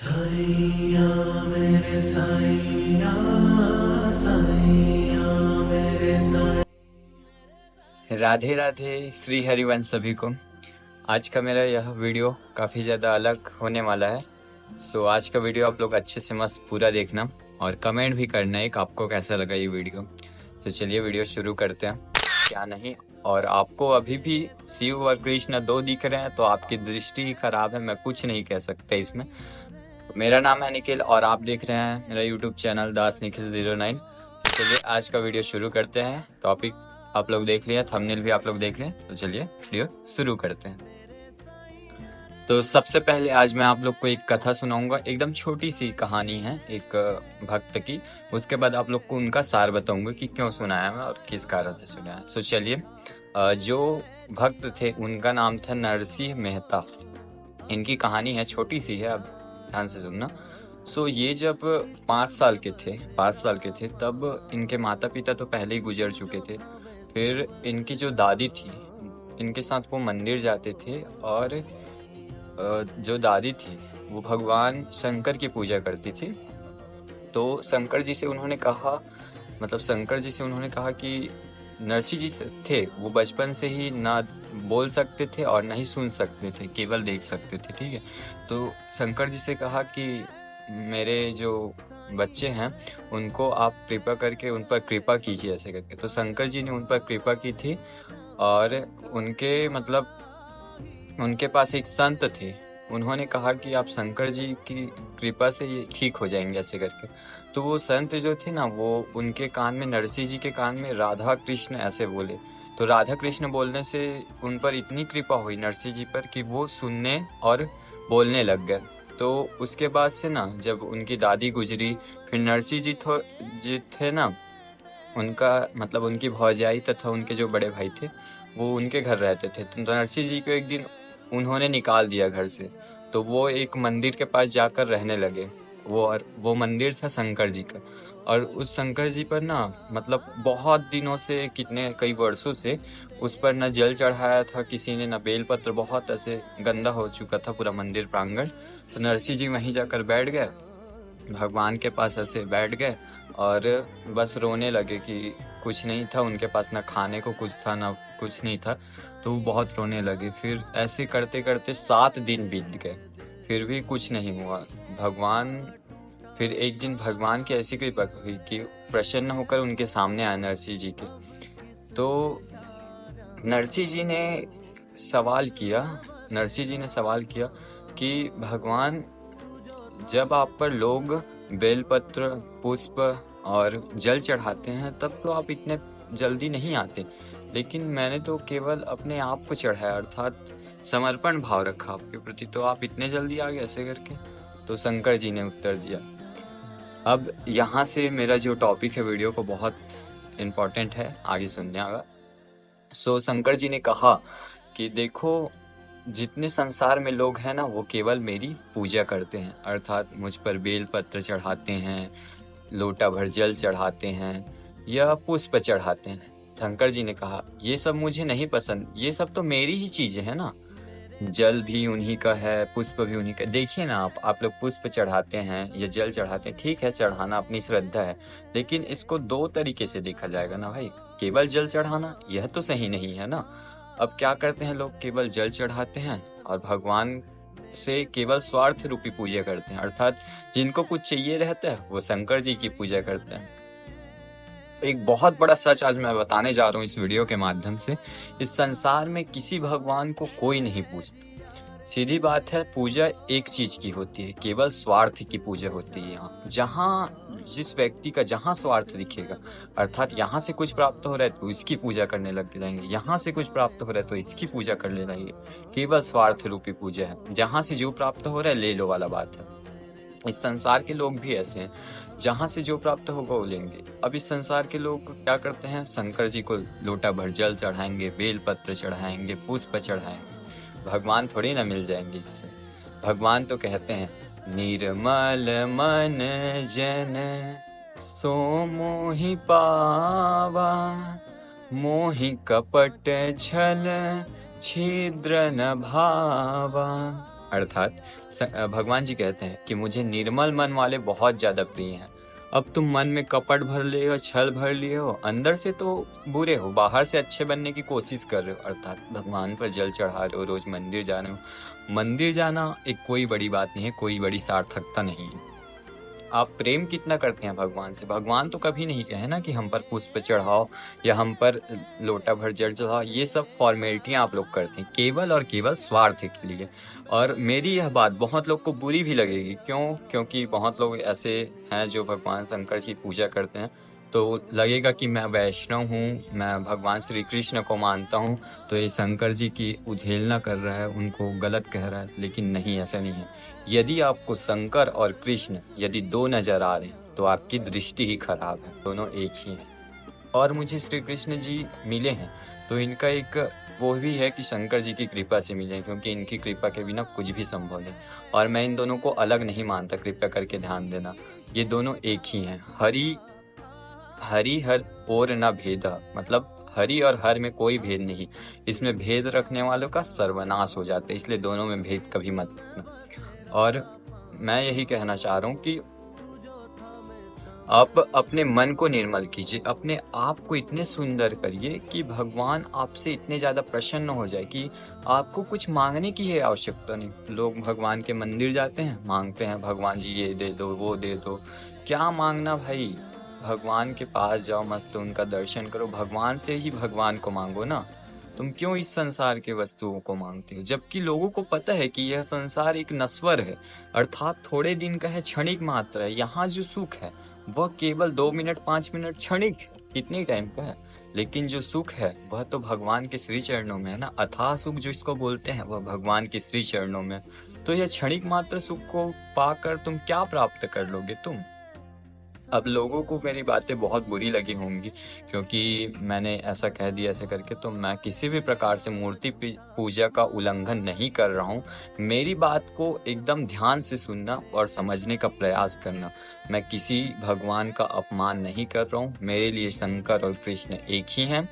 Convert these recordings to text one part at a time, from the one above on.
साईया मेरे साईया, साईया मेरे साईया। राधे राधे, श्री हरिवंश सभी को। आज का मेरा यह वीडियो काफ़ी ज़्यादा अलग होने वाला है। सो आज का वीडियो आप लोग अच्छे से मस्त पूरा देखना और कमेंट भी करना है कि आपको कैसा लगा ये वीडियो। तो चलिए वीडियो शुरू करते हैं। क्या नहीं, और आपको अभी भी शिव और कृष्ण दो दिख रहे हैं तो आपकी दृष्टि ही खराब है, मैं कुछ नहीं कह सकता इसमें। मेरा नाम है निखिल और आप देख रहे हैं मेरा यूट्यूब चैनल दास निखिल 09। तो चलिए आज का वीडियो शुरू करते हैं। टॉपिक आप लोग देख लिया, थंबनेल भी आप लोग देख लें, तो चलिए वीडियो शुरू करते हैं। तो सबसे पहले आज मैं आप लोग को एक कथा सुनाऊंगा। एकदम छोटी सी कहानी है एक भक्त की। उसके बाद आप लोग को उनका सार बताऊंगा कि क्यों सुनाया मैं और किस कारण से सुनाया। तो चलिए, जो भक्त थे उनका नाम था नरसिंह मेहता। इनकी कहानी है, छोटी सी है, अब ध्यान से सुनना। सो ये जब 5 साल के थे तब इनके माता पिता तो पहले ही गुजर चुके थे। फिर इनकी जो दादी थी, इनके साथ वो मंदिर जाते थे और जो दादी थी वो भगवान शंकर की पूजा करती थी। तो शंकर जी से उन्होंने कहा कि नरसिंह जी थे वो बचपन से ही ना बोल सकते थे और ना ही सुन सकते थे, केवल देख सकते थे। ठीक है, तो शंकर जी से कहा कि मेरे जो बच्चे हैं उनको आप कृपा करके उन पर कृपा कीजिए, ऐसे करके। तो शंकर जी ने उन पर कृपा की थी और उनके पास एक संत थे। उन्होंने कहा कि आप शंकर जी की कृपा से ये ठीक हो जाएंगे, ऐसे करके। तो वो संत जो थे ना, वो उनके कान में, नरसिंह जी के कान में राधा कृष्ण ऐसे बोले। तो राधा कृष्ण बोलने से उन पर इतनी कृपा हुई नरसिंह जी पर कि वो सुनने और बोलने लग गए। तो उसके बाद से ना, जब उनकी दादी गुजरी, फिर नरसिंह जी थे ना, उनकी भौजाई तथा उनके जो बड़े भाई थे वो उनके घर रहते थे। तो नरसिंह जी को एक दिन उन्होंने निकाल दिया घर से। तो वो एक मंदिर के पास जाकर रहने लगे। वो मंदिर था शंकर जी का। और उस शंकर जी पर ना, बहुत दिनों से, कई वर्षों से उस पर न जल चढ़ाया था किसी ने, न बेलपत्र। बहुत ऐसे गंदा हो चुका था पूरा मंदिर प्रांगण। तो नरसिंह जी वहीं जाकर बैठ गए, भगवान के पास ऐसे बैठ गए और बस रोने लगे कि कुछ नहीं था उनके पास, ना खाने को कुछ था, ना कुछ नहीं था। तो वो बहुत रोने लगे। फिर ऐसे करते करते 7 दिन बीत गए, फिर भी कुछ नहीं हुआ। फिर एक दिन भगवान की ऐसी कृपा हुई कि प्रसन्न होकर उनके सामने आए नरसिंह जी के। तो नरसिंह जी ने सवाल किया कि भगवान, जब आप पर लोग बेलपत्र, पुष्प और जल चढ़ाते हैं तब तो आप इतने जल्दी नहीं आते, लेकिन मैंने तो केवल अपने आप को चढ़ाया, अर्थात समर्पण भाव रखा आपके प्रति, तो आप इतने जल्दी आ गए, ऐसे करके। तो शंकर जी ने उत्तर दिया। अब यहाँ से मेरा जो टॉपिक है वीडियो को बहुत इम्पोर्टेंट है, आगे सुनने आगा। सो शंकर जी ने कहा कि देखो, जितने संसार में लोग हैं ना, वो केवल मेरी पूजा करते हैं, अर्थात मुझ पर बेल पत्र चढ़ाते हैं, लोटा भर जल चढ़ाते हैं या पुष्प चढ़ाते हैं। शंकर जी ने कहा, ये सब मुझे नहीं पसंद, ये सब तो मेरी ही चीजें हैं ना। जल भी उन्हीं का है, पुष्प भी उन्हीं का। देखिए ना, आप लोग पुष्प चढ़ाते हैं या जल चढ़ाते हैं, ठीक है, चढ़ाना अपनी श्रद्धा है, लेकिन इसको 2 तरीके से देखा जाएगा ना भाई। केवल जल चढ़ाना यह तो सही नहीं है ना। अब क्या करते हैं लोग, केवल जल चढ़ाते हैं और भगवान से केवल स्वार्थ रूपी पूजा करते हैं, अर्थात जिनको कुछ चाहिए रहता है वो शंकर जी की पूजा करते हैं। एक बहुत बड़ा सच आज मैं बताने जा रहा हूँ इस वीडियो के माध्यम से। इस संसार में किसी भगवान को कोई नहीं पूजता। सीधी बात है, पूजा एक चीज की होती है, केवल स्वार्थ की पूजा होती है। यहाँ जहाँ जिस व्यक्ति का जहाँ स्वार्थ दिखेगा, अर्थात यहाँ से कुछ प्राप्त हो रहा है तो इसकी पूजा करने लग जाएंगे, यहाँ से कुछ प्राप्त हो रहा है तो इसकी पूजा करने लगेंगे। केवल स्वार्थ रूपी पूजा है, जहाँ से जो प्राप्त हो रहा है ले लो वाला बात है। इस संसार के लोग भी ऐसे हैं, जहाँ से जो प्राप्त होगा वो लेंगे। अब इस संसार के लोग क्या करते हैं, शंकर जी को लोटा भर जल चढ़ाएंगे, बेल पत्र चढ़ाएंगे, पुष्प चढ़ाएंगे, भगवान थोड़ी ना मिल जाएंगे इससे। भगवान तो कहते हैं, निर्मल मन जन सो मोहि पावा, मोहि कपट छल छिद्र न भावा। अर्थात भगवान जी कहते हैं कि मुझे निर्मल मन वाले बहुत ज़्यादा प्रिय हैं। अब तुम मन में कपट भर लिए हो, छल भर लिए हो, अंदर से तो बुरे हो, बाहर से अच्छे बनने की कोशिश कर रहे हो, अर्थात भगवान पर जल चढ़ा रहे हो, रोज मंदिर जा रहे हो। मंदिर जाना एक कोई बड़ी बात नहीं है, कोई बड़ी सार्थकता नहीं है। आप प्रेम कितना करते हैं भगवान से? भगवान तो कभी नहीं कहे ना कि हम पर पुष्प चढ़ाओ या हम पर लोटा भर जल चढ़ाओ। ये सब फॉर्मेलिटियां आप लोग करते हैं केवल और केवल स्वार्थ के लिए। और मेरी यह बात बहुत लोग को बुरी भी लगेगी। क्यों? क्योंकि बहुत लोग ऐसे हैं जो भगवान शंकर की पूजा करते हैं, तो लगेगा कि मैं वैष्णव हूँ, मैं भगवान श्री कृष्ण को मानता हूँ, तो ये शंकर जी की उधेलना कर रहा है, उनको गलत कह रहा है। लेकिन नहीं, ऐसा नहीं है। यदि आपको शंकर और कृष्ण यदि दो नजर आ रहे हैं तो आपकी दृष्टि ही खराब है, दोनों एक ही हैं। और मुझे श्री कृष्ण जी मिले हैं तो इनका एक वो भी है कि शंकर जी की कृपा से मिले हैं, क्योंकि इनकी कृपा के बिना कुछ भी संभव नहीं। और मैं इन दोनों को अलग नहीं मानता, कृपया करके ध्यान देना। ये दोनों एक ही हैं। हरि हर और न भेद, मतलब हरि और हर में कोई भेद नहीं। इसमें भेद रखने वालों का सर्वनाश हो जाता है, इसलिए दोनों में भेद कभी मत रखना। और मैं यही कहना चाह रहा हूँ कि आप अपने मन को निर्मल कीजिए, अपने आप को इतने सुंदर करिए कि भगवान आपसे इतने ज़्यादा प्रसन्न हो जाए कि आपको कुछ मांगने की है आवश्यकता नहीं। लोग भगवान के मंदिर जाते हैं, मांगते हैं भगवान जी ये दे दो, वो दे दो। क्या मांगना भाई? भगवान के पास जाओ, मस्त उनका दर्शन करो, भगवान से ही भगवान को मांगो ना। तुम क्यों इस संसार के वस्तुओं को मांगते हो? जबकि लोगों को पता है कि यह संसार एक नश्वर है, अर्थात थोड़े दिन का है, क्षणिक मात्र है। यहाँ जो सुख है वह केवल 2 मिनट 5 मिनट क्षणिक कितने टाइम का है। लेकिन जो सुख है वह तो भगवान के श्री चरणों में है ना। अथाह सुख जो इसको बोलते हैं वह भगवान के श्री चरणों में। तो यह क्षणिक मात्र सुख को पाकर तुम क्या प्राप्त कर लोगे तुम? अब लोगों को मेरी बातें बहुत बुरी लगी होंगी क्योंकि मैंने ऐसा कह दिया ऐसे करके, तो मैं किसी भी प्रकार से मूर्ति पूजा का उल्लंघन नहीं कर रहा हूँ। मेरी बात को एकदम ध्यान से सुनना और समझने का प्रयास करना। मैं किसी भगवान का अपमान नहीं कर रहा हूँ। मेरे लिए शंकर और कृष्ण एक ही हैं।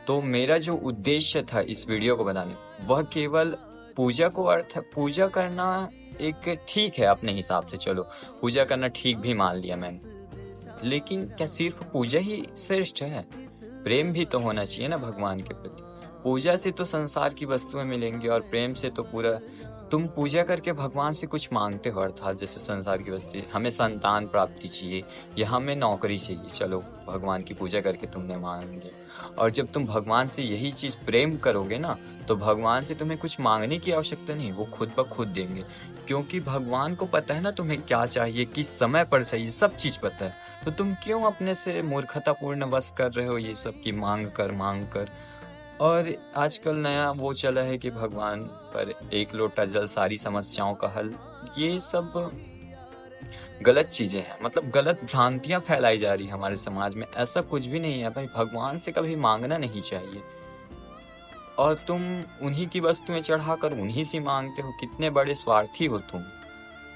तो मेरा जो उद्देश्य था इस वीडियो को बनाने, वह केवल पूजा को अर्थ है। पूजा करना एक ठीक है अपने हिसाब से, चलो पूजा करना ठीक भी मान लिया मैंने। लेकिन क्या सिर्फ पूजा ही श्रेष्ठ है? प्रेम भी तो होना चाहिए ना भगवान के प्रति। पूजा से तो संसार की वस्तुएं मिलेंगी और प्रेम से तो पूरा। तुम पूजा करके भगवान से कुछ मांगते हो, अर्थात जैसे संसार की वस्तु, हमें संतान प्राप्ति चाहिए या हमें नौकरी चाहिए, चलो भगवान की पूजा करके तुमने मांग लिया। और जब तुम भगवान से यही चीज प्रेम करोगे ना, तो भगवान से तुम्हें कुछ मांगने की आवश्यकता नहीं, वो खुद ब खुद देंगे। क्योंकि भगवान को पता है ना तुम्हें क्या चाहिए, किस समय पर चाहिए, सब चीज पता है। तो तुम क्यों अपने से मूर्खतापूर्ण बस कर रहे हो ये सब की मांग कर। और आजकल नया वो चला है कि भगवान पर एक लोटा जल सारी समस्याओं का हल। ये सब गलत चीजें हैं, मतलब गलत भ्रांतियां फैलाई जा रही है हमारे समाज में। ऐसा कुछ भी नहीं है भाई, भगवान से कभी मांगना नहीं चाहिए। और तुम उन्हीं की वस्तुएं चढ़ाकर उन्हीं से मांगते हो, कितने बड़े स्वार्थी हो तुम।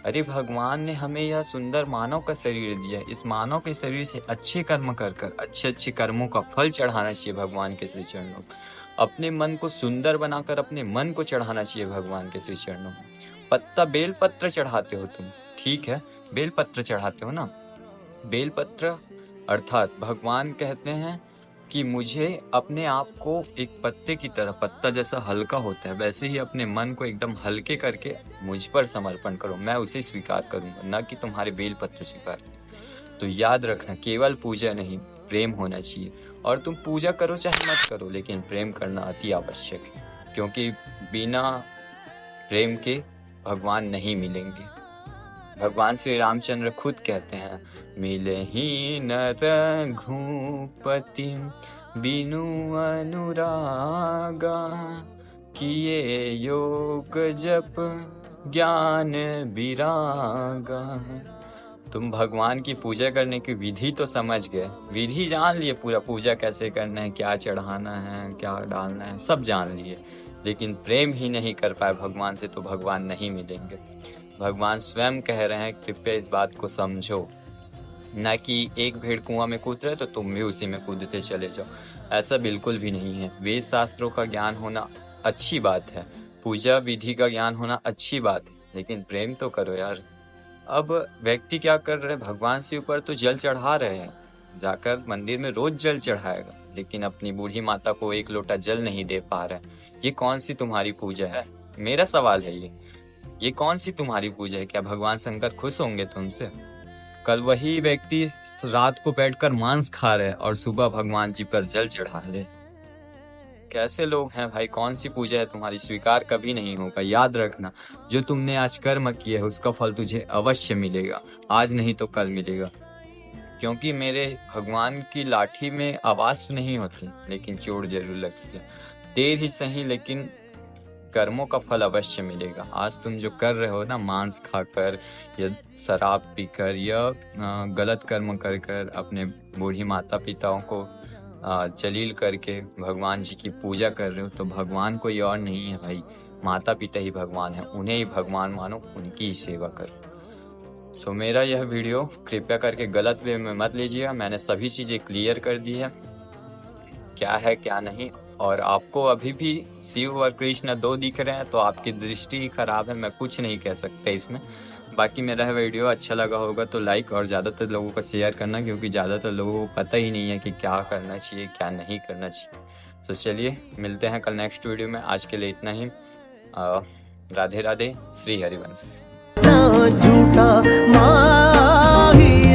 अरे भगवान ने हमें यह सुंदर मानव का शरीर दिया है, इस मानव के शरीर से अच्छे कर्म कर अच्छे कर्मों का फल चढ़ाना चाहिए भगवान के श्री चरणों में। अपने मन को सुंदर बनाकर अपने मन को चढ़ाना चाहिए भगवान के श्री चरणों में। पत्ता बेलपत्र चढ़ाते हो तुम, ठीक है, बेलपत्र चढ़ाते हो ना। बेलपत्र अर्थात भगवान कहते हैं कि मुझे अपने आप को एक पत्ते की तरह, पत्ता जैसा हल्का होता है वैसे ही अपने मन को एकदम हल्के करके मुझ पर समर्पण करो, मैं उसे स्वीकार करूंगा, न कि तुम्हारे बेलपत्र स्वीकार। तो याद रखना, केवल पूजा नहीं, प्रेम होना चाहिए। और तुम पूजा करो चाहे मत करो, लेकिन प्रेम करना अति आवश्यक है, क्योंकि बिना प्रेम के भगवान नहीं मिलेंगे। भगवान श्री रामचंद्र खुद कहते हैं, मिले ही न रघुपति बिनु अनुरागा, किए योग जप ज्ञान विरागा। तुम भगवान की पूजा करने की विधि तो समझ गए, विधि जान लिए, पूरा पूजा कैसे करना है, क्या चढ़ाना है, क्या डालना है, सब जान लिए, लेकिन प्रेम ही नहीं कर पाए भगवान से, तो भगवान नहीं मिलेंगे। भगवान स्वयं कह रहे हैं, कृपया इस बात को समझो, न कि एक भेड़ कुआं में कूद रहे तो तुम भी उसी में कूदते चले जाओ। ऐसा बिल्कुल भी नहीं है। वेद शास्त्रों का ज्ञान होना अच्छी बात है, पूजा विधि का ज्ञान होना अच्छी बात है, लेकिन प्रेम तो करो यार। अब व्यक्ति क्या कर रहे हैं, भगवान से ऊपर तो जल चढ़ा रहे हैं, जाकर मंदिर में रोज जल चढ़ाएगा, लेकिन अपनी बूढ़ी माता को एक लोटा जल नहीं दे पा रहा है। ये कौन सी तुम्हारी पूजा है? मेरा सवाल है ये कौन सी तुम्हारी पूजा है? क्या भगवान शंकर खुश होंगे तुमसे? कल वही व्यक्ति रात को बैठकर मांस खा रहे और सुबह भगवान जी पर जल चढ़ा रहे। कैसे लोग हैं भाई? कौन सी पूजा है तुम्हारी? स्वीकार कभी नहीं होगा। याद रखना, जो तुमने आज कर्म किया है उसका फल तुझे अवश्य मिलेगा, आज नहीं तो कल मिलेगा। क्योंकि मेरे भगवान की लाठी में आवाज तो नहीं होती, लेकिन चोट जरूर लगती है। देर ही सही, लेकिन कर्मों का फल अवश्य मिलेगा। आज तुम जो कर रहे हो ना, मांस खाकर या शराब पीकर या गलत कर्म कर कर अपने बूढ़ी माता पिताओं को जलील करके भगवान जी की पूजा कर रहे हो, तो भगवान कोई और नहीं है भाई, माता पिता ही भगवान है। उन्हें ही भगवान मानो, उनकी ही सेवा करो। सो मेरा यह वीडियो कृपया करके गलत वे में मत लीजिएगा। मैंने सभी चीज़ें क्लियर कर दी है, क्या है क्या नहीं। और आपको अभी भी शिव और कृष्ण दो दिख रहे हैं तो आपकी दृष्टि ही खराब है, मैं कुछ नहीं कह सकता इसमें। बाकी मेरा वीडियो अच्छा लगा होगा तो लाइक और ज़्यादातर लोगों को शेयर करना, क्योंकि ज़्यादातर लोगों को पता ही नहीं है कि क्या करना चाहिए क्या नहीं करना चाहिए। तो चलिए मिलते हैं कल नेक्स्ट वीडियो में। आज के लिए इतना ही। राधे राधे, श्री हरिवंश। झूठा माही